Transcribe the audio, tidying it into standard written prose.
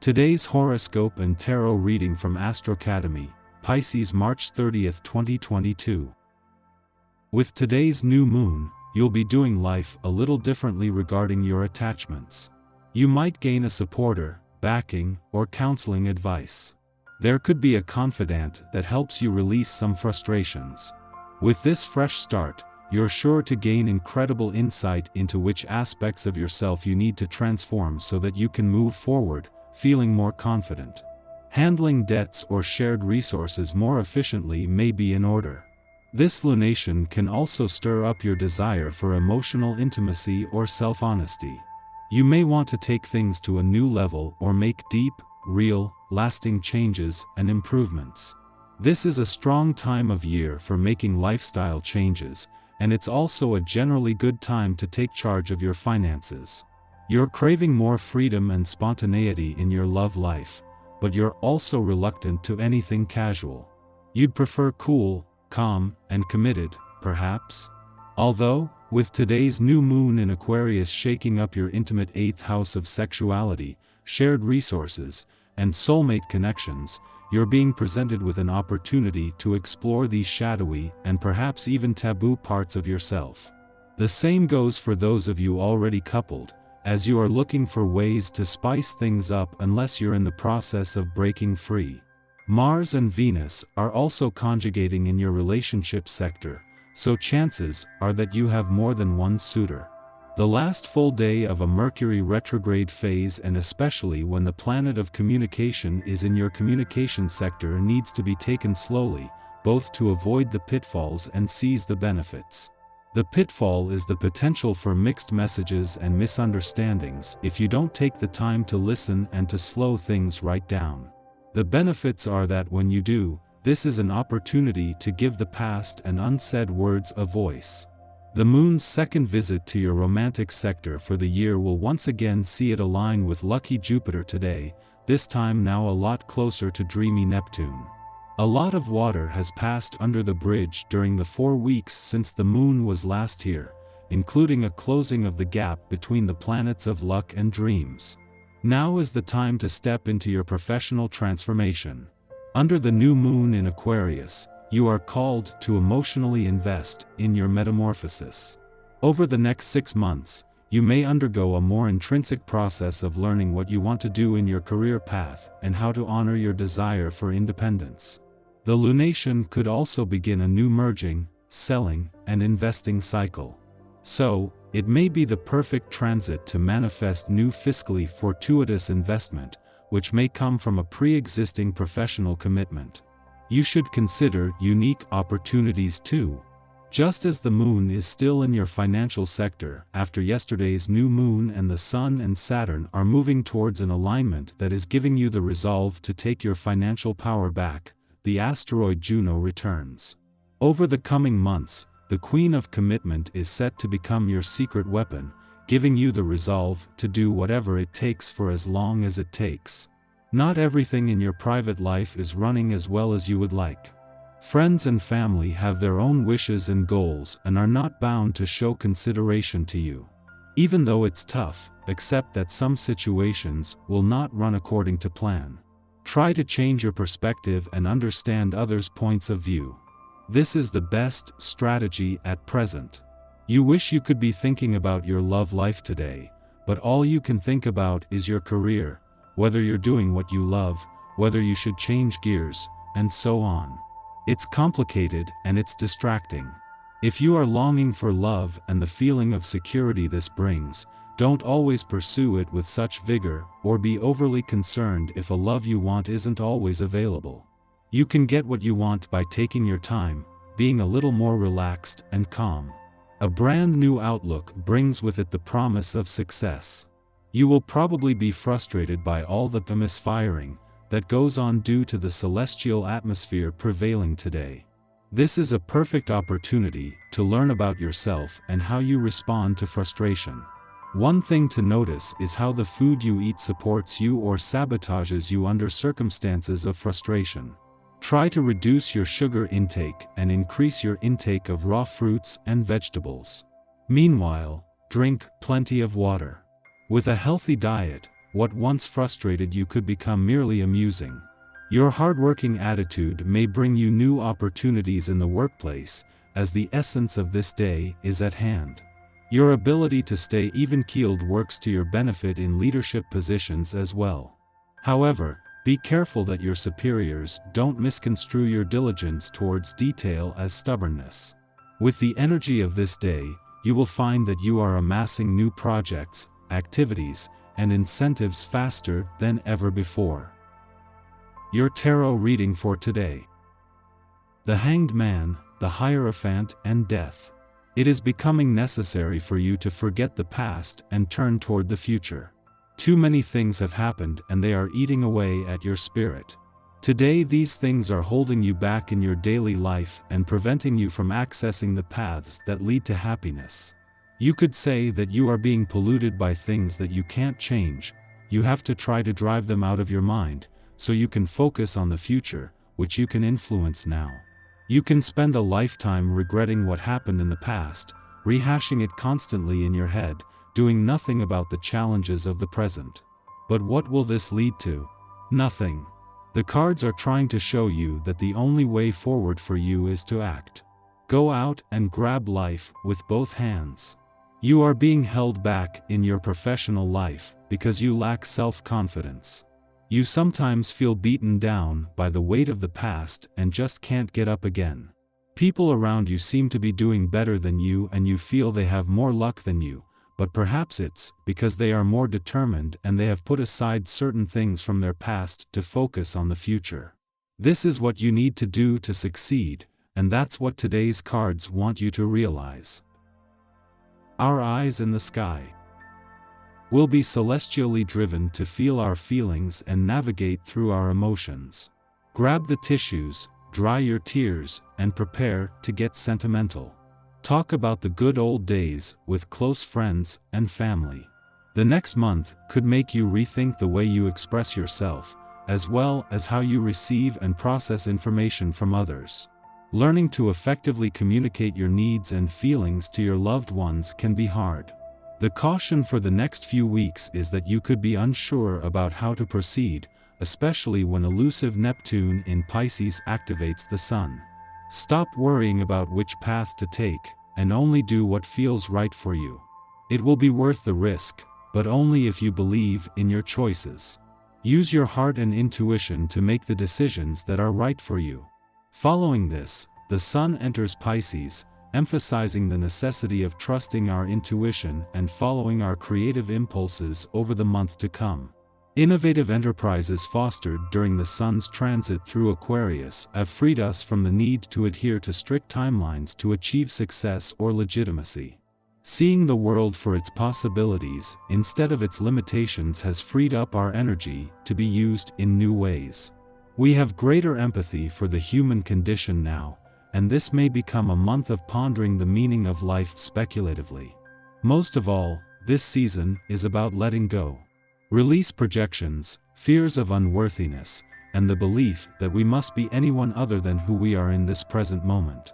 Today's horoscope and tarot reading from Astrocademy, Pisces March 30th, 2022. With today's new moon, you'll be doing life a little differently regarding your attachments. You might gain a supporter, backing, or counseling advice. There could be a confidant that helps you release some frustrations. With this fresh start, you're sure to gain incredible insight into which aspects of yourself you need to transform so that you can move forward, feeling more confident. Handling debts or shared resources more efficiently may be in order. This lunation can also stir up your desire for emotional intimacy or self-honesty. You may want to take things to a new level or make deep, real, lasting changes and improvements. This is a strong time of year for making lifestyle changes, and it's also a generally good time to take charge of your finances. You're craving more freedom and spontaneity in your love life, but you're also reluctant to anything casual. You'd prefer cool, calm, and committed, perhaps? Although, with today's new moon in Aquarius shaking up your intimate 8th house of sexuality, shared resources, and soulmate connections, you're being presented with an opportunity to explore these shadowy and perhaps even taboo parts of yourself. The same goes for those of you already coupled, as you are looking for ways to spice things up unless you're in the process of breaking free. Mars and Venus are also conjugating in your relationship sector, so chances are that you have more than one suitor. The last full day of a Mercury retrograde phase, and especially when the planet of communication is in your communication sector, needs to be taken slowly, both to avoid the pitfalls and seize the benefits. The pitfall is the potential for mixed messages and misunderstandings if you don't take the time to listen and to slow things right down. The benefits are that when you do, this is an opportunity to give the past and unsaid words a voice. The moon's second visit to your romantic sector for the year will once again see it align with lucky Jupiter today, this time now a lot closer to dreamy Neptune. A lot of water has passed under the bridge during the 4 weeks since the moon was last here, including a closing of the gap between the planets of luck and dreams. Now is the time to step into your professional transformation. Under the new moon in Aquarius, you are called to emotionally invest in your metamorphosis. Over the next 6 months, you may undergo a more intrinsic process of learning what you want to do in your career path and how to honor your desire for independence. The lunation could also begin a new merging, selling, and investing cycle. So, it may be the perfect transit to manifest new fiscally fortuitous investment, which may come from a pre-existing professional commitment. You should consider unique opportunities too. Just as the moon is still in your financial sector after yesterday's new moon, and the Sun and Saturn are moving towards an alignment that is giving you the resolve to take your financial power back, the asteroid Juno returns. Over the coming months, the Queen of Commitment is set to become your secret weapon, giving you the resolve to do whatever it takes for as long as it takes. Not everything in your private life is running as well as you would like. Friends and family have their own wishes and goals and are not bound to show consideration to you. Even though it's tough, accept that some situations will not run according to plan. Try to change your perspective and understand others' points of view. This is the best strategy at present. You wish you could be thinking about your love life today, but all you can think about is your career, whether you're doing what you love, whether you should change gears, and so on. It's complicated and it's distracting. If you are longing for love and the feeling of security this brings, don't always pursue it with such vigor, or be overly concerned if a love you want isn't always available. You can get what you want by taking your time, being a little more relaxed and calm. A brand new outlook brings with it the promise of success. You will probably be frustrated by all the misfiring that goes on due to the celestial atmosphere prevailing today. This is a perfect opportunity to learn about yourself and how you respond to frustration. One thing to notice is how the food you eat supports you or sabotages you under circumstances of frustration. Try to reduce your sugar intake and increase your intake of raw fruits and vegetables. Meanwhile, drink plenty of water. With a healthy diet, what once frustrated you could become merely amusing. Your hardworking attitude may bring you new opportunities in the workplace, as the essence of this day is at hand. Your ability to stay even-keeled works to your benefit in leadership positions as well. However, be careful that your superiors don't misconstrue your diligence towards detail as stubbornness. With the energy of this day, you will find that you are amassing new projects, activities, and incentives faster than ever before. Your tarot reading for today. The Hanged Man, the Hierophant, and Death. It is becoming necessary for you to forget the past and turn toward the future. Too many things have happened and they are eating away at your spirit. Today these things are holding you back in your daily life and preventing you from accessing the paths that lead to happiness. You could say that you are being polluted by things that you can't change. You have to try to drive them out of your mind, so you can focus on the future, which you can influence now. You can spend a lifetime regretting what happened in the past, rehashing it constantly in your head, doing nothing about the challenges of the present. But what will this lead to? Nothing. The cards are trying to show you that the only way forward for you is to act. Go out and grab life with both hands. You are being held back in your professional life because you lack self-confidence. You sometimes feel beaten down by the weight of the past and just can't get up again. People around you seem to be doing better than you and you feel they have more luck than you, but perhaps it's because they are more determined and they have put aside certain things from their past to focus on the future. This is what you need to do to succeed, and that's what today's cards want you to realize. Our eyes in the sky. We'll be celestially driven to feel our feelings and navigate through our emotions. Grab the tissues, dry your tears, and prepare to get sentimental. Talk about the good old days with close friends and family. The next month could make you rethink the way you express yourself, as well as how you receive and process information from others. Learning to effectively communicate your needs and feelings to your loved ones can be hard. The caution for the next few weeks is that you could be unsure about how to proceed, especially when elusive Neptune in Pisces activates the Sun. Stop worrying about which path to take, and only do what feels right for you. It will be worth the risk, but only if you believe in your choices. Use your heart and intuition to make the decisions that are right for you. Following this, the Sun enters Pisces, emphasizing the necessity of trusting our intuition and following our creative impulses over the month to come. Innovative enterprises fostered during the Sun's transit through Aquarius have freed us from the need to adhere to strict timelines to achieve success or legitimacy. Seeing the world for its possibilities instead of its limitations has freed up our energy to be used in new ways. We have greater empathy for the human condition now, and this may become a month of pondering the meaning of life speculatively. Most of all, this season is about letting go. Release projections, fears of unworthiness, and the belief that we must be anyone other than who we are in this present moment.